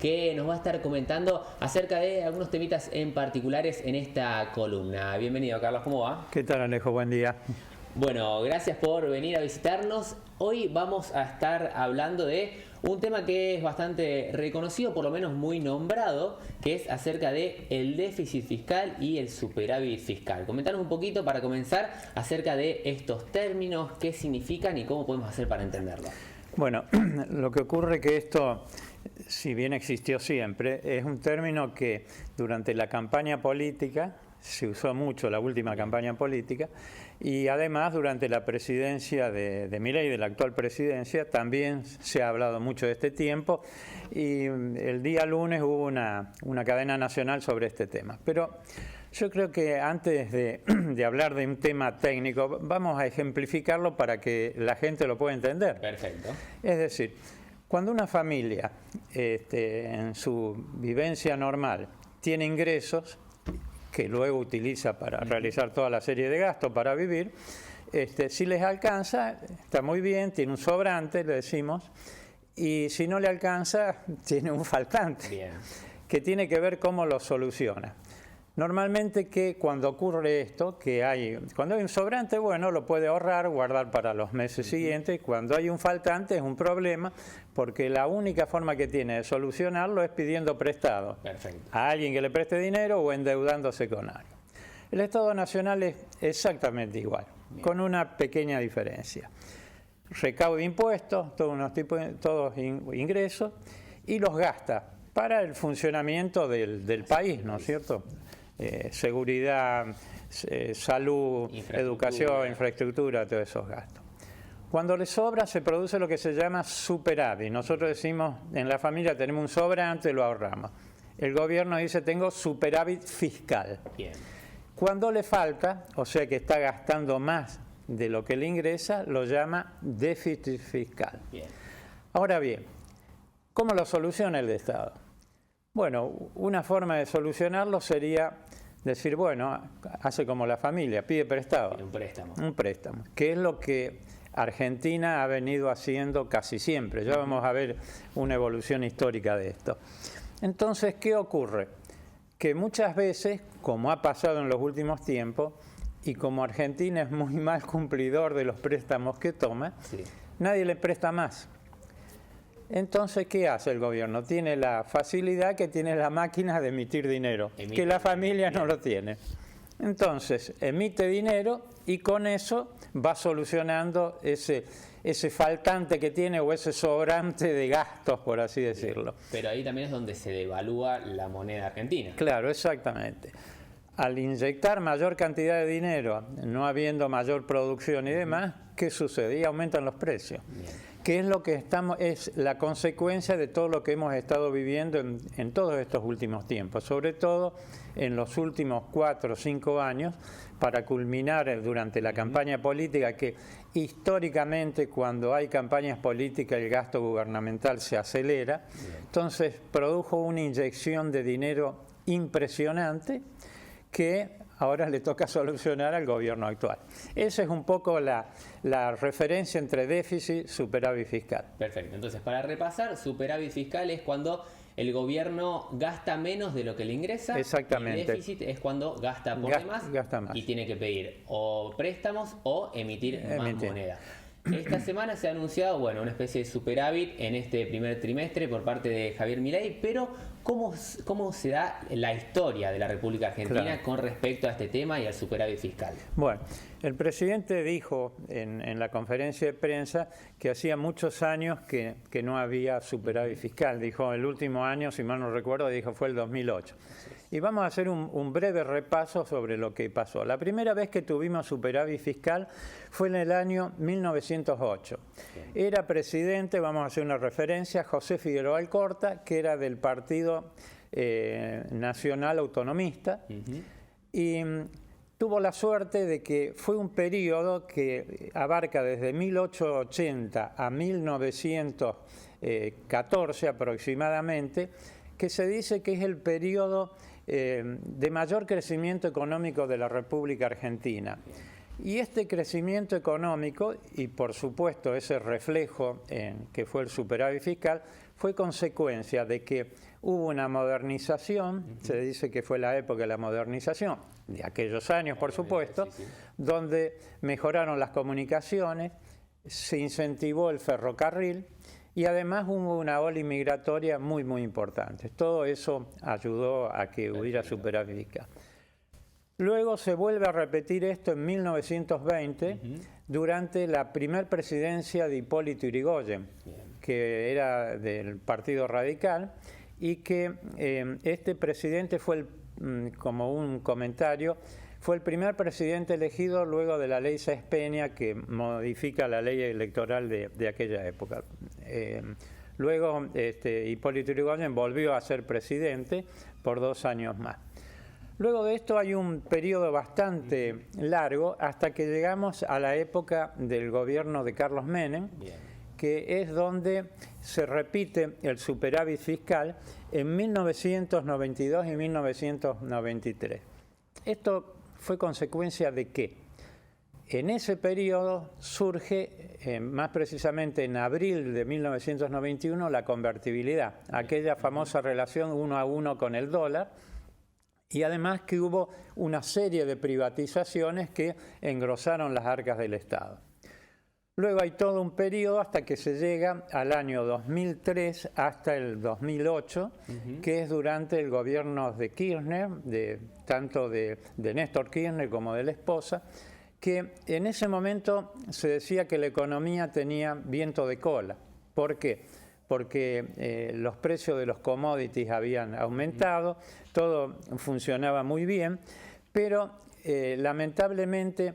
que nos va a estar comentando acerca de algunos temitas en particulares en esta columna. Bienvenido, Carlos, ¿cómo va? ¿Qué tal, Alejo? Buen día. Bueno, gracias por venir a visitarnos. Hoy vamos a estar hablando de un tema que es bastante reconocido, por lo menos muy nombrado, que es acerca de el déficit fiscal y el superávit fiscal. Comentanos un poquito para comenzar acerca de estos términos, qué significan y cómo podemos hacer para entenderlo. Bueno, lo que ocurre es que esto, si bien existió siempre, es un término que durante la campaña política se usó mucho, la última campaña política, y además durante la presidencia de Milei, de la actual presidencia, también se ha hablado mucho de este tiempo, y el día lunes hubo una cadena nacional sobre este tema. Pero yo creo que antes de hablar de un tema técnico, vamos a ejemplificarlo para que la gente lo pueda entender. Perfecto. Es decir, cuando una familia en su vivencia normal tiene ingresos que luego utiliza para realizar toda la serie de gastos para vivir, si les alcanza, está muy bien, tiene un sobrante, le decimos, y si no le alcanza, tiene un faltante, bien, que tiene que ver cómo lo soluciona. Normalmente cuando ocurre esto, cuando hay un sobrante, bueno, lo puede ahorrar, guardar para los meses siguientes. Cuando hay un faltante es un problema, porque la única forma que tiene de solucionarlo es pidiendo prestado. Perfecto. A alguien que le preste dinero o endeudándose con alguien. El Estado Nacional es exactamente igual, bien, con una pequeña diferencia. Recauda impuestos, todos ingresos, y los gasta para el funcionamiento del país, ¿no es cierto? Seguridad, salud, educación, infraestructura, todos esos gastos. Cuando le sobra se produce lo que se llama superávit. Nosotros decimos, en la familia tenemos un sobrante, lo ahorramos. El gobierno dice, tengo superávit fiscal. Bien. Cuando le falta, o sea que está gastando más de lo que le ingresa, lo llama déficit fiscal. Bien. Ahora bien, ¿cómo lo soluciona el Estado? Bueno, una forma de solucionarlo sería decir, bueno, hace como la familia, pide prestado. Un préstamo. Un préstamo, que es lo que Argentina ha venido haciendo casi siempre. Ya vamos a ver una evolución histórica de esto. Entonces, ¿qué ocurre? Que muchas veces, como ha pasado en los últimos tiempos, y como Argentina es muy mal cumplidor de los préstamos que toma, sí, nadie le presta más. Entonces, ¿qué hace el gobierno? Tiene la facilidad que tiene la máquina de emitir dinero, que la familia no lo tiene. Entonces, emite dinero y con eso va solucionando ese faltante que tiene o ese sobrante de gastos, por así decirlo. Pero ahí también es donde se devalúa la moneda argentina. Claro, exactamente. Al inyectar mayor cantidad de dinero, no habiendo mayor producción y demás, ¿qué sucede? Y aumentan los precios. Bien. Que es lo que es la consecuencia de todo lo que hemos estado viviendo en todos estos últimos tiempos, sobre todo en los últimos 4 o 5 años, para culminar durante la campaña política, que históricamente cuando hay campañas políticas el gasto gubernamental se acelera. Bien. Entonces produjo una inyección de dinero impresionante que ahora le toca solucionar al gobierno actual. Esa es un poco la referencia entre déficit y superávit fiscal. Perfecto. Entonces, para repasar, superávit fiscal es cuando el gobierno gasta menos de lo que le ingresa. Exactamente. Y déficit es cuando gasta gasta más y tiene que pedir o préstamos o emitir más moneda. Esta semana se ha anunciado, bueno, una especie de superávit en este primer trimestre por parte de Javier Milei, pero ¿cómo se da la historia de la República Argentina, claro, con respecto a este tema y al superávit fiscal? Bueno, el presidente dijo en la conferencia de prensa que hacía muchos años que no había superávit fiscal. Dijo, el último año, si mal no recuerdo, dijo fue el 2008. Y vamos a hacer un breve repaso sobre lo que pasó. La primera vez que tuvimos superávit fiscal fue en el año 1908. Era presidente, vamos a hacer una referencia, José Figueroa Alcorta, que era del Partido Nacional Autonomista, y tuvo la suerte de que fue un periodo que abarca desde 1880 a 1914 aproximadamente, que se dice que es el periodo de mayor crecimiento económico de la República Argentina. Y este crecimiento económico, y por supuesto ese reflejo en que fue el superávit fiscal, fue consecuencia de que hubo una modernización, se dice que fue la época de la modernización, de aquellos años por supuesto, donde mejoraron las comunicaciones, se incentivó el ferrocarril y además hubo una ola inmigratoria muy importante. Todo eso ayudó a que hubiera superávit fiscal. Luego se vuelve a repetir esto en 1920, durante la primera presidencia de Hipólito Yrigoyen, que era del Partido Radical, y que este presidente fue, como un comentario, fue el primer presidente elegido luego de la ley Sáenz Peña, que modifica la ley electoral de aquella época. Luego Hipólito Yrigoyen volvió a ser presidente por 2 años más. Luego de esto hay un periodo bastante largo hasta que llegamos a la época del gobierno de Carlos Menem, que es donde se repite el superávit fiscal en 1992 y 1993. Esto fue consecuencia de que en ese periodo surge, más precisamente en abril de 1991, la convertibilidad, aquella famosa relación 1 a 1 con el dólar, y además que hubo una serie de privatizaciones que engrosaron las arcas del Estado. Luego hay todo un periodo hasta que se llega al año 2003 hasta el 2008, que es durante el gobierno de Kirchner, tanto de Néstor Kirchner como de la esposa, que en ese momento se decía que la economía tenía viento de cola. ¿Por qué? Porque los precios de los commodities habían aumentado, todo funcionaba muy bien, pero lamentablemente,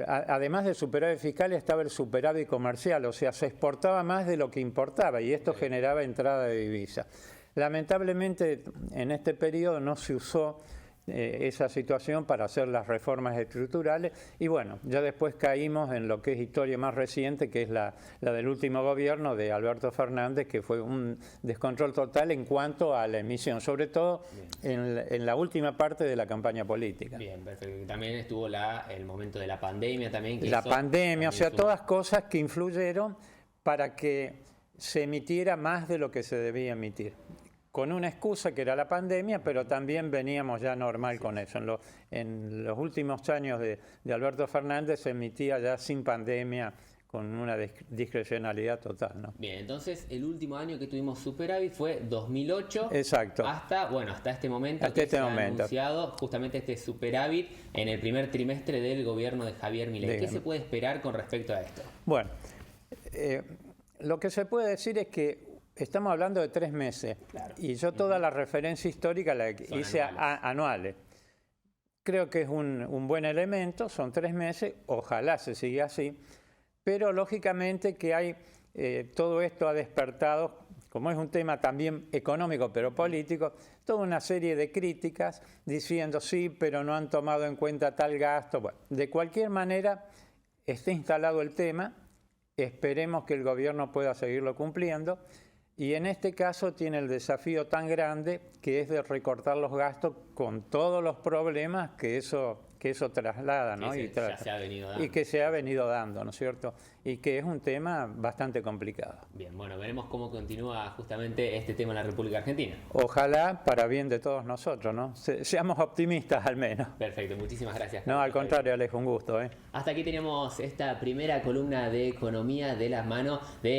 además del superávit fiscal, estaba el superávit comercial, o sea, se exportaba más de lo que importaba y esto generaba entrada de divisa. Lamentablemente, en este periodo no se usó esa situación para hacer las reformas estructurales y bueno, ya después caímos en lo que es historia más reciente, que es la del último gobierno de Alberto Fernández, que fue un descontrol total en cuanto a la emisión, sobre todo en la última parte de la campaña política. Bien, perfecto. También estuvo el momento de la pandemia también. La pandemia, o sea, todas cosas que influyeron para que se emitiera más de lo que se debía emitir, con una excusa que era la pandemia, pero también veníamos ya normal con eso. En los últimos años de Alberto Fernández se emitía ya sin pandemia, con una discrecionalidad total, ¿no? Bien, entonces el último año que tuvimos superávit fue 2008. Exacto. Hasta este momento. Hasta este momento. Ha anunciado justamente este superávit en el primer trimestre del gobierno de Javier Milei. ¿Qué se puede esperar con respecto a esto? Bueno, lo que se puede decir es que estamos hablando de 3 meses, claro. Y yo toda la referencia histórica la hice anuales. Creo que es un buen elemento, son 3 meses, ojalá se siga así, pero lógicamente que hay, todo esto ha despertado, como es un tema también económico pero político, toda una serie de críticas diciendo sí, pero no han tomado en cuenta tal gasto. Bueno, de cualquier manera está instalado el tema, esperemos que el gobierno pueda seguirlo cumpliendo. Y en este caso tiene el desafío tan grande que es de recortar los gastos con todos los problemas que eso traslada, ¿no? Y que se ha venido dando, ¿no es cierto? Y que es un tema bastante complicado. Bien, bueno, veremos cómo continúa justamente este tema en la República Argentina. Ojalá para bien de todos nosotros, ¿no? Seamos optimistas al menos. Perfecto, muchísimas gracias. No, al contrario, Alejo, un gusto, ¿eh? Hasta aquí tenemos esta primera columna de economía de la mano de